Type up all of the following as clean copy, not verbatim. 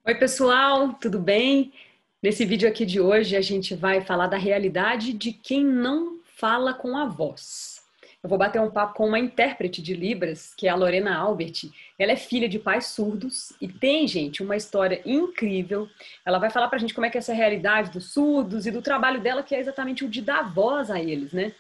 Oi, pessoal, tudo bem? Nesse vídeo aqui de hoje a gente vai falar da realidade de quem não fala com a voz. Eu vou bater um papo com uma intérprete de Libras, que é a Lorena Albert. Ela é filha de pais surdos e tem, gente, uma história incrível. Ela vai falar pra gente como é que é essa realidade dos surdos e do trabalho dela, que é exatamente o de dar voz a eles, né?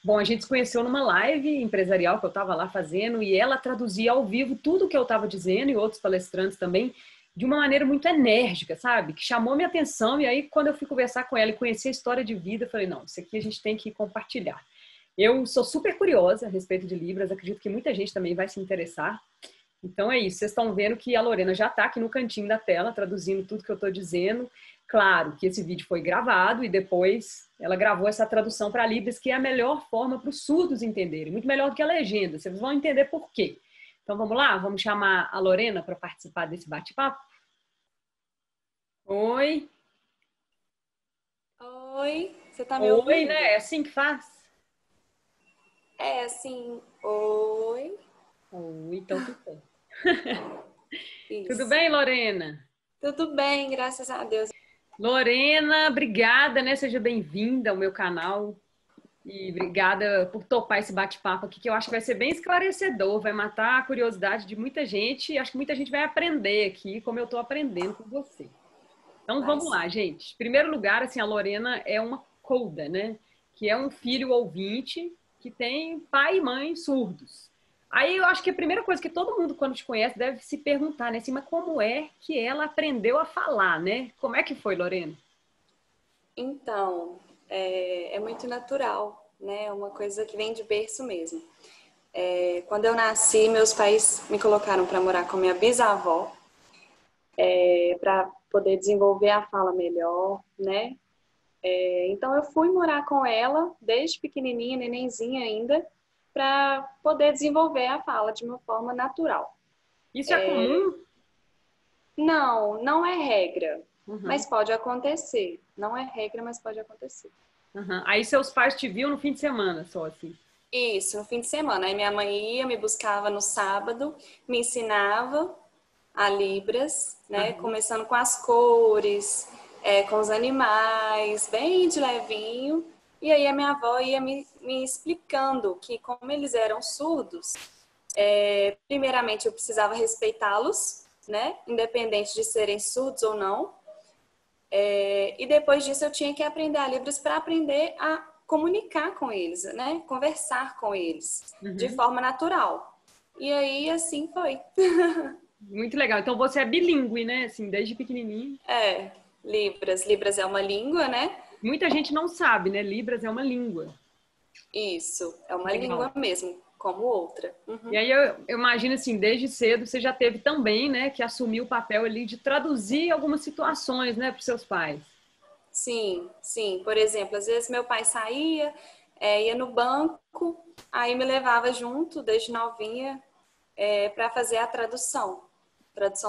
Bom, a gente se conheceu numa live empresarial que eu estava lá fazendo e ela traduzia ao vivo tudo o que eu estava dizendo e outros palestrantes também de uma maneira muito enérgica, sabe? Que chamou minha atenção e aí quando eu fui conversar com ela e conhecer a história de vida, eu falei, não, isso aqui a gente tem que compartilhar. Eu sou super curiosa a respeito de Libras, acredito que muita gente também vai se interessar. Então é isso, vocês estão vendo que a Lorena já está aqui no cantinho da tela, traduzindo tudo que eu estou dizendo. Claro que esse vídeo foi gravado e depois ela gravou essa tradução para Libras, que é a melhor forma para os surdos entenderem, muito melhor do que a legenda, vocês vão entender por quê. Então vamos lá, vamos chamar a Lorena para participar desse bate-papo? Oi? Oi, você tá me Oi, né? É ouvindo? assim que faz? É assim, oi, Oi, então tudo bem. Tudo isso. bem, Lorena? Tudo bem, graças a Deus. Lorena, obrigada, né? Seja bem-vinda ao meu canal. E obrigada por topar esse bate-papo aqui, que eu acho que vai ser bem esclarecedor, vai matar a curiosidade de muita gente e acho que muita gente vai aprender aqui, como eu estou aprendendo com você. Então Vai vamos lá, sim. gente. Em primeiro lugar, assim, a Lorena é uma coda, né? Que é um filho ouvinte que tem pai e mãe surdos. Aí eu acho que a primeira coisa que todo mundo, quando te conhece, deve se perguntar, né? Assim, mas como é que ela aprendeu a falar, né? Como é que foi, Lorena? Então, é muito natural, né? É uma coisa que vem de berço mesmo. Quando eu nasci, meus pais me colocaram para morar com minha bisavó, para poder desenvolver a fala melhor, né? Então, eu fui morar com ela desde pequenininha, nenenzinha ainda, para poder desenvolver a fala de uma forma natural. Isso é comum? Não, não é regra, Uhum, mas pode acontecer. Não é regra, mas pode acontecer. uhum. Aí seus pais te viam no fim de semana só, assim. Isso, no fim de semana. Aí minha mãe ia, me buscava no sábado, me ensinava a Libras, né? Uhum. Começando com as cores, com os animais, bem de levinho. E aí a minha avó ia me explicando que como eles eram surdos, primeiramente eu precisava respeitá-los, né? Independente de serem surdos ou não. E depois disso eu tinha que aprender a Libras para aprender a comunicar com eles, né? Conversar com eles de Uhum. forma natural. E aí assim foi. Muito legal. Então você é bilíngue, né? Assim, desde pequenininho. Libras. Libras é uma língua, né? Muita gente não sabe, né? Libras é uma língua. Isso, é uma língua Legal. mesmo, como outra. E Uhum. aí eu imagino assim, desde cedo você já teve também, né, que assumir o papel ali de traduzir algumas situações, né, para os seus pais. Sim, sim. Por exemplo, às vezes meu pai saía, ia no banco, aí me levava junto, desde novinha, para fazer a tradução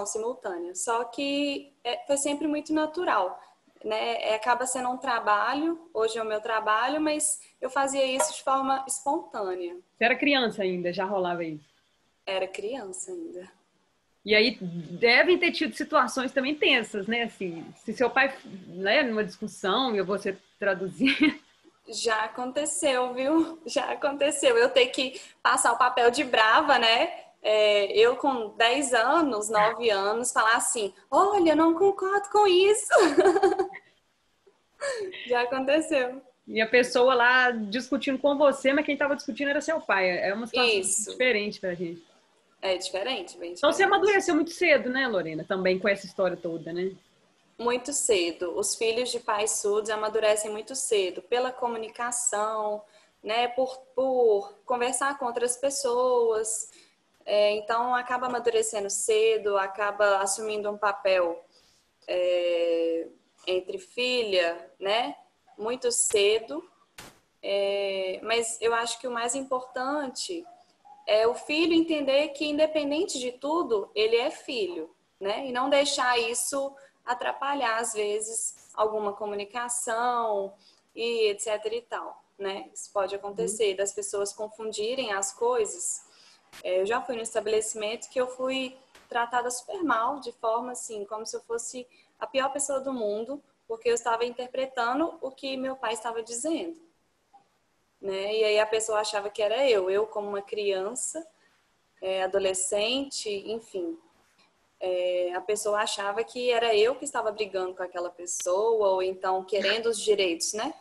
simultânea. Só que foi sempre muito natural, né? Acaba sendo um trabalho, hoje é o meu trabalho, mas eu fazia isso de forma espontânea. Você era criança ainda, já rolava isso. Era criança ainda. E aí devem ter tido situações também tensas, né? Assim, se seu pai, né, numa discussão e você traduzir. Já aconteceu, viu? Já aconteceu. Eu ter que passar o papel de brava, né? Eu com 10 anos, 9 anos, falar assim: olha, eu não concordo com isso. Já aconteceu. E a pessoa lá discutindo com você, mas quem estava discutindo era seu pai. É uma situação Isso. diferente pra gente. É diferente, bem Então você diferente. amadureceu muito cedo, né, Lorena? Também com essa história toda, né? Muito cedo. Os filhos de pais surdos amadurecem muito cedo pela comunicação, né? Por conversar com outras pessoas. Então, acaba amadurecendo cedo, acaba assumindo um papel entre filha, né? Muito cedo. Mas eu acho que o mais importante é o filho entender que, independente de tudo, ele é filho, né? E não deixar isso atrapalhar, às vezes, alguma comunicação e etc e tal, né? Isso pode Uhum. acontecer, das pessoas confundirem as coisas. Eu já fui no estabelecimento que eu fui tratada super mal, de forma assim, como se eu fosse a pior pessoa do mundo, porque eu estava interpretando o que meu pai estava dizendo, né? E aí a pessoa achava que era eu como uma criança, adolescente, enfim. A pessoa achava que era eu que estava brigando com aquela pessoa, ou então querendo os direitos, né?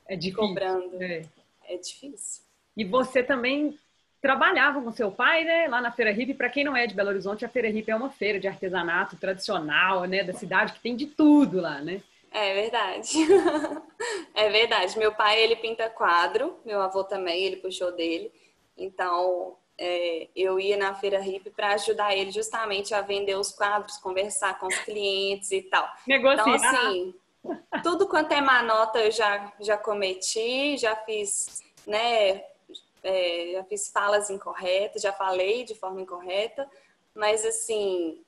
É difícil, Cobrando. né? É difícil. E você também trabalhava com seu pai, né? Lá na Feira Hippie. Para quem não é de Belo Horizonte, a Feira Hippie é uma feira de artesanato tradicional, né? Da cidade, que tem de tudo lá, né? É verdade. É verdade. Meu pai, ele pinta quadro. Meu avô também, ele puxou dele. Então, eu ia na Feira Hippie para ajudar ele justamente a vender os quadros, conversar com os clientes e tal. Então, Negociar. assim, tudo quanto é manota eu já cometi, já fiz, né? Já fiz falas incorretas, já falei de forma incorreta, mas assim,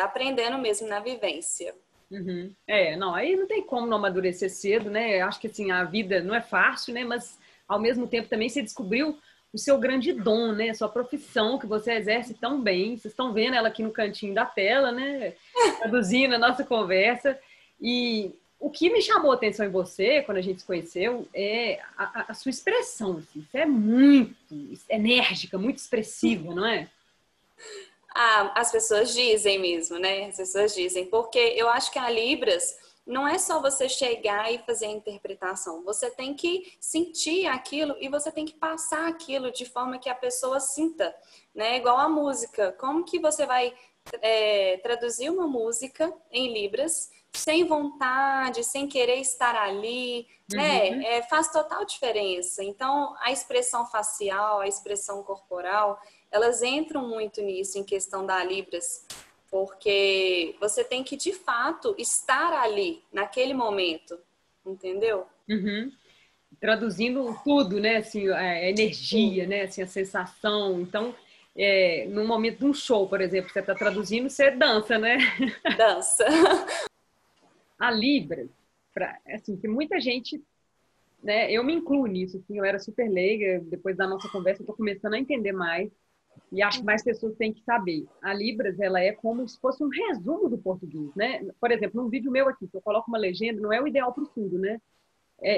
aprendendo mesmo na vivência. Uhum. Não, aí não tem como não amadurecer cedo, né? Eu acho que assim, a vida não é fácil, né? Mas ao mesmo tempo também você descobriu o seu grande dom, né? A sua profissão que você exerce tão bem. Vocês estão vendo ela aqui no cantinho da tela, né? Traduzindo a nossa conversa. E o que me chamou a atenção em você, quando a gente se conheceu, é a sua expressão. Assim. Você é muito enérgica, muito expressiva, não é? Ah, as pessoas dizem mesmo, né? As pessoas dizem, porque eu acho que a Libras não é só você chegar e fazer a interpretação. Você tem que sentir aquilo e você tem que passar aquilo de forma que a pessoa sinta, né? Igual a música. Como que você vai traduzir uma música em Libras sem vontade, sem querer estar ali, Uhum. né? Faz total diferença. Então, a expressão facial, a expressão corporal, elas entram muito nisso em questão da Libras, porque você tem que de fato estar ali naquele momento, entendeu? Uhum. Traduzindo tudo, né? Assim, a Sim. energia, né? Assim, a sensação. Então, no momento de um show, por exemplo, você está traduzindo, você dança, né? Dança. A Libras, assim, que muita gente, né? Eu me incluo nisso, assim, eu era super leiga, depois da nossa conversa eu estou começando a entender mais e acho que mais pessoas têm que saber. A Libras, ela é como se fosse um resumo do português, né? Por exemplo, num vídeo meu aqui, se eu coloco uma legenda, não é o ideal para o surdo, né?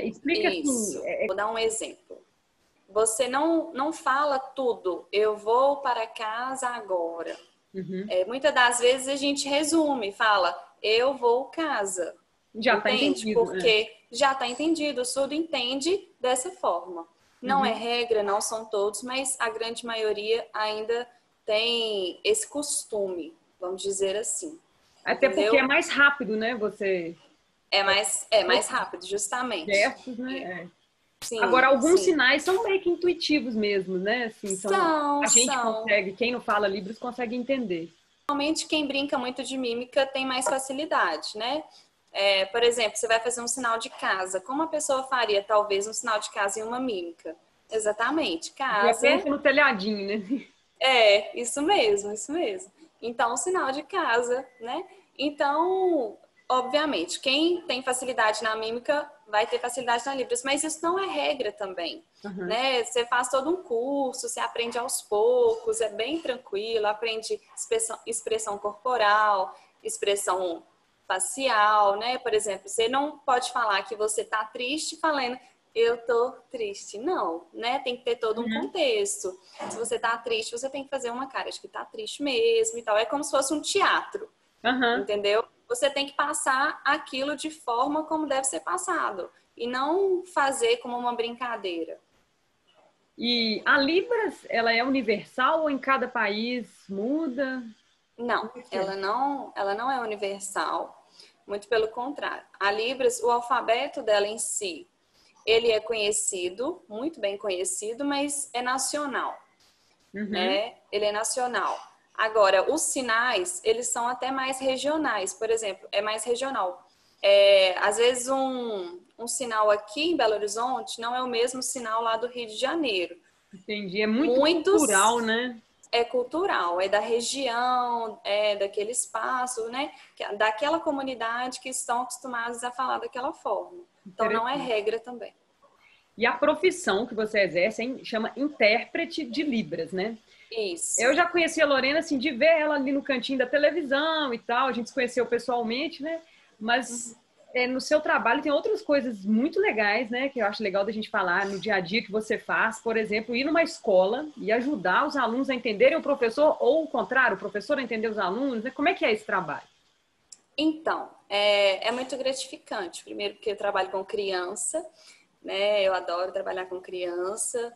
Explica assim, Isso. Vou dar um exemplo. Você não fala tudo. Eu vou para casa agora. uhum. Muitas das vezes a gente resume, fala, eu vou casa. Já está Entende? entendido, né? Porque já está entendido, o surdo entende dessa forma. Não é Uhum. regra, não são todos, mas a grande maioria ainda tem esse costume, vamos dizer assim. Até porque é Entendeu? mais rápido, né? Você É mais rápido, justamente. gestos, né? Agora, Sim, alguns sim. sinais são meio que intuitivos mesmo, né? Assim, São, a gente são. consegue, quem não fala Libras consegue entender. Normalmente quem brinca muito de mímica tem mais facilidade, né? Por exemplo, você vai fazer um sinal de casa. Como a pessoa faria, talvez, um sinal de casa em uma mímica? Exatamente. Já Casa. pensa no telhadinho, né? Isso mesmo, isso mesmo. Então, sinal de casa, né? Então, obviamente, quem tem facilidade na mímica vai ter facilidade na Libras, mas isso não é regra também, Uhum. né? Você faz todo um curso, você aprende aos poucos, é bem tranquilo, aprende expressão corporal, expressão facial, né? Por exemplo, você não pode falar que você tá triste falando eu tô triste. Não, né? Tem que ter todo um Uhum. contexto. Se você tá triste, você tem que fazer uma cara de que tá triste mesmo e tal. É como se fosse um teatro, Uhum. entendeu? Você tem que passar aquilo de forma como deve ser passado e não fazer como uma brincadeira. E a Libras, ela é universal ou em cada país muda? Não, Como é que é? ela não é universal. Muito pelo contrário. A Libras, o alfabeto dela em si, ele é conhecido, muito bem conhecido, mas é nacional. Uhum. Né? Ele é nacional. Agora, os sinais, eles são até mais regionais. Por exemplo, é mais regional. Às vezes, um sinal aqui em Belo Horizonte não é o mesmo sinal lá do Rio de Janeiro. Entendi. É muito cultural, Muitos né? é cultural, é da região, é daquele espaço, né? Daquela comunidade que estão acostumados a falar daquela forma. Então, não é Interessante. regra também. E a profissão que você exerce chama intérprete de Libras, né? Isso. Eu já conheci a Lorena, assim, de ver ela ali no cantinho da televisão e tal, a gente se conheceu pessoalmente, né? Mas no seu trabalho tem outras coisas muito legais, né? Que eu acho legal da gente falar no dia a dia que você faz. Por exemplo, ir numa escola e ajudar os alunos a entenderem o professor, ou o contrário, o professor a entender os alunos, né? Como é que é esse trabalho? Então, é muito gratificante. Primeiro porque eu trabalho com criança, né? Eu adoro trabalhar com criança.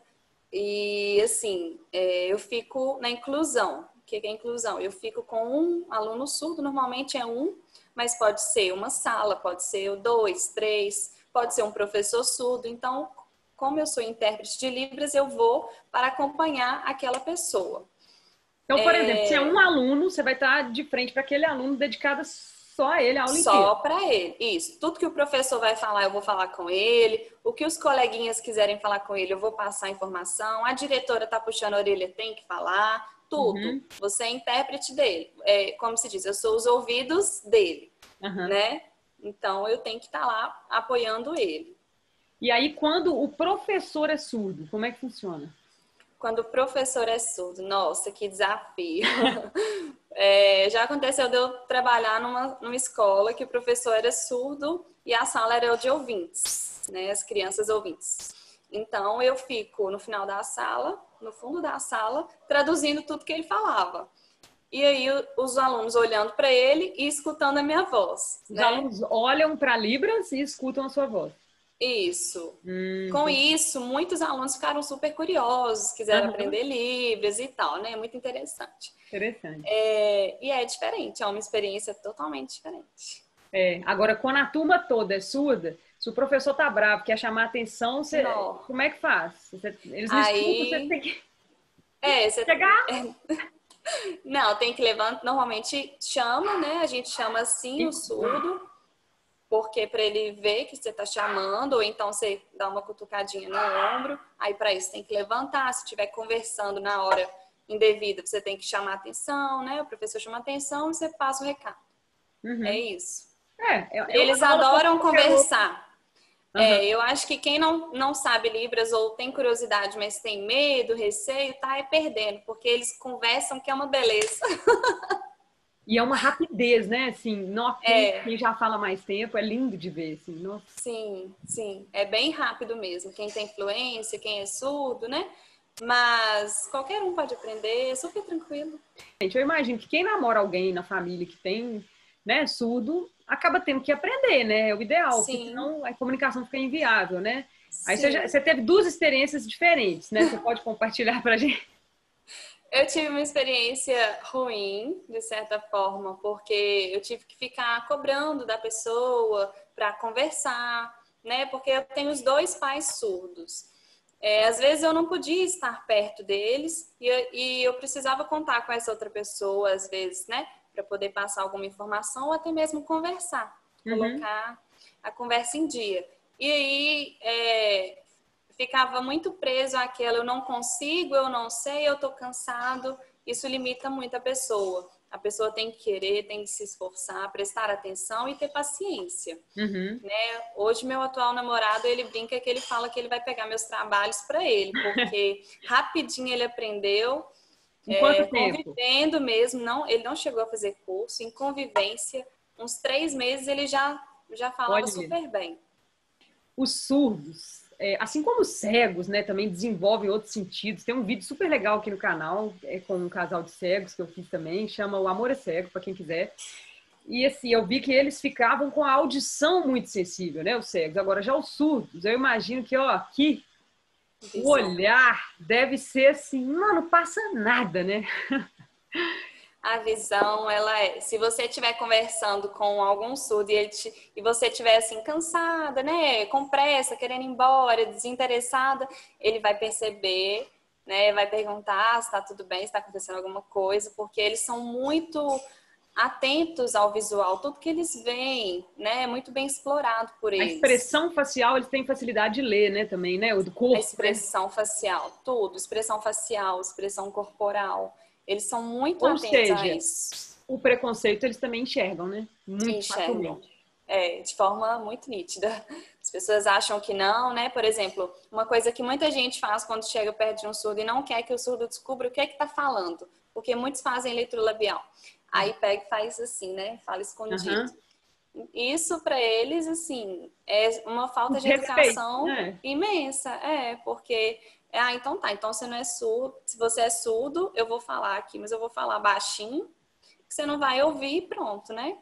E, assim, eu fico na inclusão. O que é inclusão? Eu fico com um aluno surdo, normalmente é um, mas pode ser uma sala, pode ser dois, três, pode ser um professor surdo. Então, como eu sou intérprete de Libras, eu vou para acompanhar aquela pessoa. Então, por exemplo, se é um aluno, você vai estar de frente para aquele aluno dedicado só a ele a aula inteira. Só para ele, isso. Tudo que o professor vai falar, eu vou falar com ele. O que os coleguinhas quiserem falar com ele, eu vou passar a informação. A diretora tá puxando a orelha, tem que falar. Tudo. Uhum. Você é intérprete dele. Como se diz, eu sou os ouvidos dele, Uhum. né? Então, eu tenho que estar lá apoiando ele. E aí, quando o professor é surdo, como é que funciona? Quando o professor é surdo, nossa, que desafio. Já aconteceu de eu trabalhar numa escola que o professor era surdo e a sala era de ouvintes, né? As crianças ouvintes. Então, eu fico no final da sala, no fundo da sala, traduzindo tudo que ele falava. E aí, os alunos olhando para ele e escutando a minha voz, Os né? alunos olham para Libras e escutam a sua voz. Isso. Com Entendi. isso, muitos alunos ficaram super curiosos, quiseram Uhum. aprender Libras e tal, né? Muito interessante. Interessante. E é diferente, é uma experiência totalmente diferente. Agora, quando a turma toda é surda, se o professor tá bravo, quer chamar atenção, Não. como é que faz? Eles não escutam, você Aí, tem que você... chegar. Não, tem que levantar, normalmente chama, né? A gente chama assim o surdo, porque para ele ver que você está chamando, ou então você dá uma cutucadinha no ombro, aí para isso tem que levantar, se estiver conversando na hora indevida, você tem que chamar atenção, né? O professor chama atenção e você passa o recado. É Uhum. isso. É uma Eles aula como adoram qualquer outra. conversar. Uhum. Eu acho que quem não sabe Libras ou tem curiosidade, mas tem medo, receio, tá perdendo, porque eles conversam que é uma beleza. E é uma rapidez, né? Assim, É, quem já fala mais tempo é lindo de ver, assim. Nossa. sim, sim. É bem rápido mesmo. Quem tem fluência, quem é surdo, né? Mas qualquer um pode aprender, é super tranquilo. Gente, eu imagino que quem namora alguém na família que tem, né, surdo, acaba tendo que aprender, né? É o ideal, porque Sim, senão a comunicação fica inviável, né? Aí sim. você teve duas experiências diferentes, né? Você pode compartilhar pra gente? Eu tive uma experiência ruim, de certa forma, porque eu tive que ficar cobrando da pessoa para conversar, né? Porque eu tenho os dois pais surdos. Às vezes eu não podia estar perto deles e eu precisava contar com essa outra pessoa, às vezes, né? Para poder passar alguma informação ou até mesmo conversar, Uhum. colocar a conversa em dia. E aí, ficava muito preso àquela, eu não consigo, eu não sei, eu tô cansado. Isso limita muito a pessoa. A pessoa tem que querer, tem que se esforçar, prestar atenção e ter paciência, Uhum. né? Hoje meu atual namorado, ele brinca que ele fala que ele vai pegar meus trabalhos para ele, porque rapidinho ele aprendeu, Em quanto tempo? convivendo mesmo, não, ele não chegou a fazer curso, em convivência, uns 3 meses ele já falava Olha, super bem. os surdos, assim como os cegos, né, também desenvolvem outros sentidos. Tem um vídeo super legal aqui no canal, com um casal de cegos que eu fiz também, chama O Amor é Cego, para quem quiser. E assim, eu vi que eles ficavam com a audição muito sensível, né, os cegos. Agora, já os surdos, eu imagino que, ó, aqui, o Visão. olhar deve ser assim, não passa nada, né? A visão, ela é. Se você estiver conversando com algum surdo e você estiver assim, cansada, né? Com pressa, querendo ir embora, desinteressada, ele vai perceber, né? Vai perguntar se está tudo bem, se está acontecendo alguma coisa, porque eles são muito atentos ao visual, tudo que eles veem, né? É muito bem explorado por A eles. expressão facial, eles têm facilidade de ler, né, também, né, o do A corpo, né? expressão facial, tudo, expressão facial, expressão corporal. Eles são muito Ou atentos a seja, isso. o preconceito eles também enxergam, né? Muito Enxergam. facilmente. De forma muito nítida. Os pessoas acham que não, né? Por exemplo, uma coisa que muita gente faz quando chega perto de um surdo e não quer que o surdo descubra o que é que tá falando, porque muitos fazem leitura labial. Aí pega e faz assim, né? Fala escondido. Aham. Isso para eles, assim, é uma falta de Respeito, educação né? imensa. Porque, então tá, então você não é surdo. Se você é surdo, eu vou falar aqui, mas eu vou falar baixinho, que você não vai ouvir e pronto, né?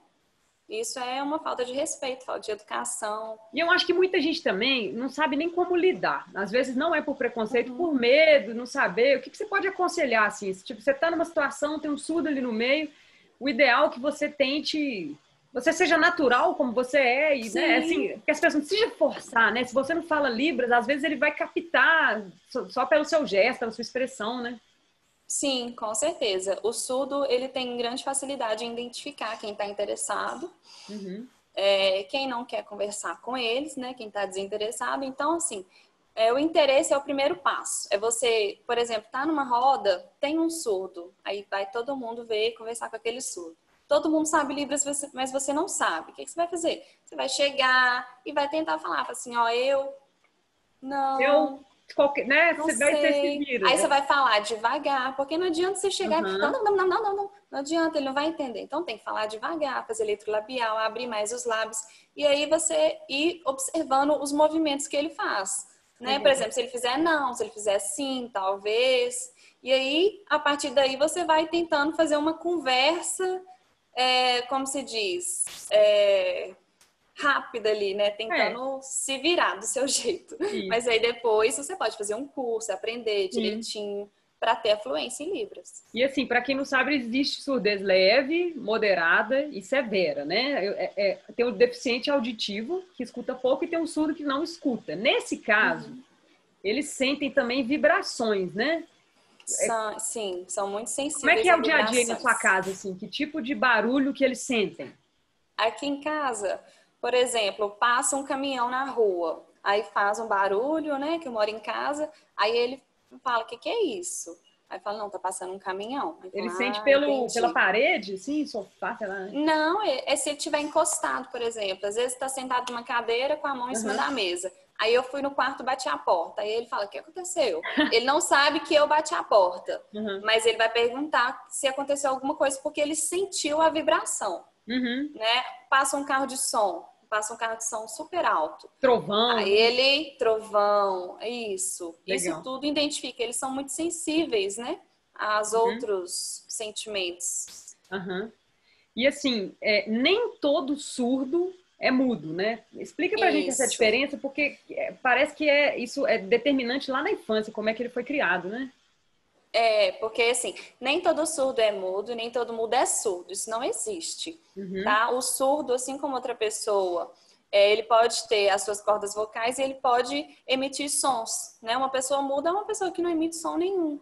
Isso é uma falta de respeito, falta de educação. E eu acho que muita gente também não sabe nem como lidar. Às vezes não é por preconceito, Uhum. por medo, não saber. O que você pode aconselhar, assim? Se, tipo, você está numa situação, tem um surdo ali no meio, o ideal é que você tente... Você seja natural como você é, e, né, Sim, assim, que as pessoas não precisam forçar, né? Se você não fala Libras, às vezes ele vai captar só pelo seu gesto, pela sua expressão, né? sim, com certeza. O surdo, ele tem grande facilidade em identificar quem está interessado, Uhum. quem não quer conversar com eles, né? Quem está desinteressado. Então, assim, o interesse é o primeiro passo. É você, por exemplo, tá numa roda, tem um surdo, aí vai todo mundo ver e conversar com aquele surdo. Todo mundo sabe Libras, mas você não sabe. O que você vai fazer? Você vai chegar e vai tentar falar assim, ó, eu Eu, não, qualquer, né? não Você se sei. vira. Aí você vai falar devagar, porque não adianta você chegar e não, Uhum. não, não, não, não, não, não, não adianta, ele não vai entender. Então tem que falar devagar, fazer letra labial, abrir mais os lábios e aí você ir observando os movimentos que ele faz, né? Por Uhum. exemplo, se ele fizer não, se ele fizer sim, talvez. E aí, a partir daí, você vai tentando fazer uma conversa, como se diz, rápida ali, né? É, Tentando se virar do seu jeito. Mas isso. aí depois você pode fazer um curso, aprender Sim. direitinho para ter a fluência em Libras. E assim, para quem não sabe, existe surdez leve, moderada e severa, né? Tem o deficiente auditivo, que escuta pouco, e tem o surdo que não escuta. Nesse caso, Uhum. eles sentem também vibrações, né? Sim, são muito Como é que sensíveis é a o dia a dia aí na sua vibrações. casa, assim? Que tipo de barulho que eles sentem? Aqui em casa, por exemplo, passa um caminhão na rua, aí faz um barulho, né? Que eu moro em casa, aí ele fala: o que que é isso? Aí fala: não, tá passando um caminhão. Aí Ele fala: sente pela entendi. parede, assim, sofá, sei lá. Né? Não, se ele estiver encostado, por exemplo. Às vezes está sentado numa cadeira com a mão em cima Uhum, da mesa. Aí eu fui no quarto, bati a porta. Aí ele fala: o que aconteceu? Ele não sabe que eu bati a porta, uhum, mas ele vai perguntar se aconteceu alguma coisa porque ele sentiu a vibração, uhum. né? Passa um carro de som super alto. Trovão, Aí né? ele, trovão, isso Legal. tudo identifica. Eles são muito sensíveis, né? Aos Uhum, outros sentimentos. uhum. E assim, nem todo surdo é mudo, né? Explica pra gente essa Isso. diferença, porque parece que isso é determinante lá na infância, como é que ele foi criado, né? Porque assim, nem todo surdo é mudo, nem todo mudo é surdo. Isso não existe, Uhum, tá? O surdo, assim como outra pessoa, ele pode ter as suas cordas vocais e ele pode emitir sons, né? Uma pessoa muda é uma pessoa que não emite som nenhum.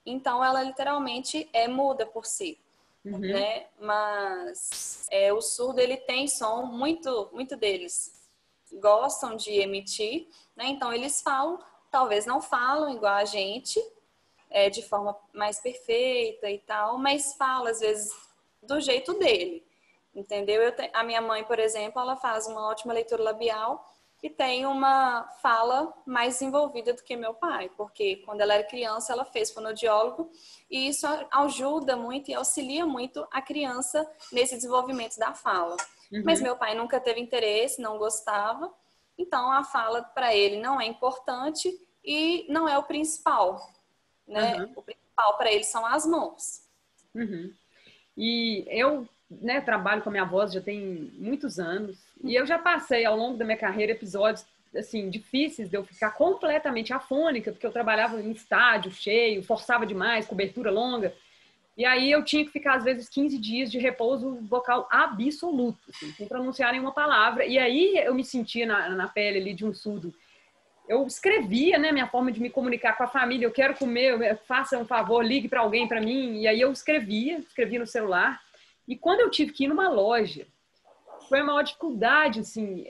Então, ela literalmente é muda por si, uhum, né? Mas o surdo, ele tem som, muito deles gostam de emitir, né? Então, eles falam, talvez não falam igual a gente, de forma mais perfeita e tal, mas fala às vezes do jeito dele, entendeu? A minha mãe, por exemplo, ela faz uma ótima leitura labial e tem uma fala mais desenvolvida do que meu pai, porque quando ela era criança ela fez fonoaudiólogo e isso ajuda muito e auxilia muito a criança nesse desenvolvimento da fala. Mas uhum, meu pai nunca teve interesse, não gostava, então a fala para ele não é importante e não é o principal, né? uhum, O principal para eles são as mãos. uhum. E eu, né, trabalho com a minha voz já tem muitos anos, e eu já passei ao longo da minha carreira episódios assim difíceis de eu ficar completamente afônica, porque eu trabalhava em estádio cheio, forçava demais, cobertura longa. E aí eu tinha que ficar, às vezes, 15 dias de repouso vocal absoluto, assim, sem pronunciar nenhuma palavra. E aí eu me sentia na pele ali de um surdo. Eu escrevia, né, minha forma de me comunicar com a família. Eu quero comer, faça um favor, ligue para alguém para mim. E aí eu escrevia no celular. E quando eu tive que ir numa loja, foi a maior dificuldade, assim,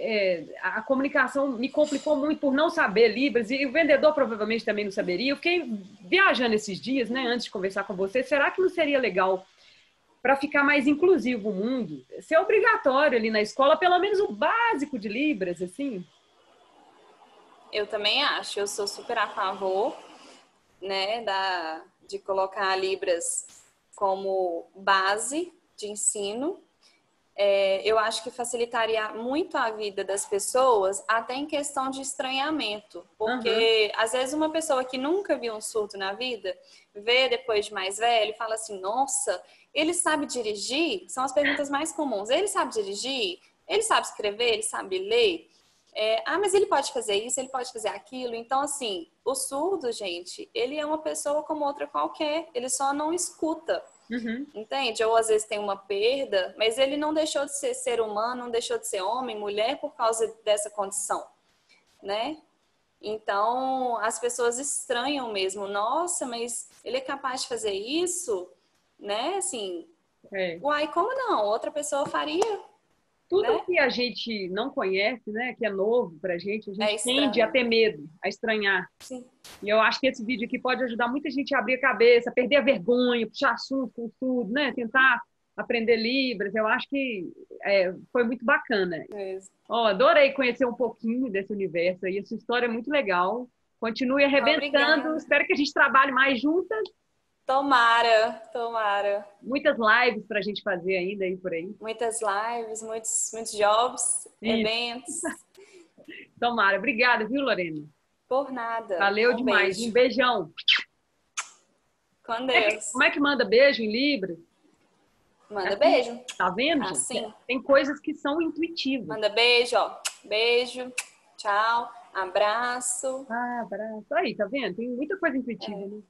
a comunicação me complicou muito por não saber Libras, e o vendedor provavelmente também não saberia. Eu fiquei viajando esses dias, né, antes de conversar com você, será que não seria legal, para ficar mais inclusivo o mundo, ser obrigatório ali na escola, pelo menos o básico de Libras, assim? Eu também acho. Eu sou super a favor, né, de colocar Libras como base de ensino. Eu acho que facilitaria muito a vida das pessoas, até em questão de estranhamento. Porque, às vezes, uma pessoa que nunca viu um surdo na vida, vê depois de mais velho e fala assim, nossa, ele sabe dirigir? São as perguntas mais comuns. Ele sabe dirigir? Ele sabe escrever? Ele sabe ler? Mas ele pode fazer isso, ele pode fazer aquilo. Então, assim, o surdo, gente, ele é uma pessoa como outra qualquer. Ele só não escuta. Uhum. Entende? Ou às vezes tem uma perda, mas ele não deixou de ser ser humano, não deixou de ser homem, mulher por causa dessa condição, né? Então, as pessoas estranham mesmo. Nossa, mas ele é capaz de fazer isso? Né? Assim, uai, como não? Outra pessoa faria, Tudo né? que a gente não conhece, né, que é novo pra gente, a gente tende a estranho. ter medo, a estranhar. Sim. E eu acho que esse vídeo aqui pode ajudar muita gente a abrir a cabeça, a perder a vergonha, puxar assunto com tudo, né? Tentar aprender Libras. Eu acho que foi muito bacana. Ó, adorei conhecer um pouquinho desse universo aí. Essa história é muito legal. Continue arrebentando. Obrigada. Espero que a gente trabalhe mais juntas. Tomara, tomara. Muitas lives para a gente fazer ainda aí por aí. Muitas lives, muitos jobs, eventos. Tomara. Obrigada, viu, Lorena? Por nada. Valeu demais. Beijo. Um beijão. Com Deus. Como é que manda beijo em Libras? Manda beijo. Tá vendo, gente? Assim. Tem coisas que são intuitivas. Manda beijo, ó. Beijo. Tchau. Abraço. Abraço. Aí, tá vendo? Tem muita coisa intuitiva, né?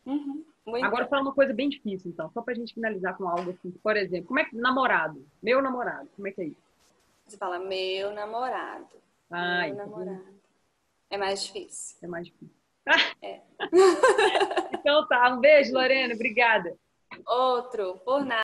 Uhum. Agora fala uma coisa bem difícil, então. Só pra gente finalizar com algo assim. Por exemplo, como é que... Namorado. Meu namorado. Como é que é isso? Você fala meu namorado. Meu namorado. É mais difícil. É mais difícil. Então tá. Um beijo, Lorena. Obrigada. Outro. Por nada.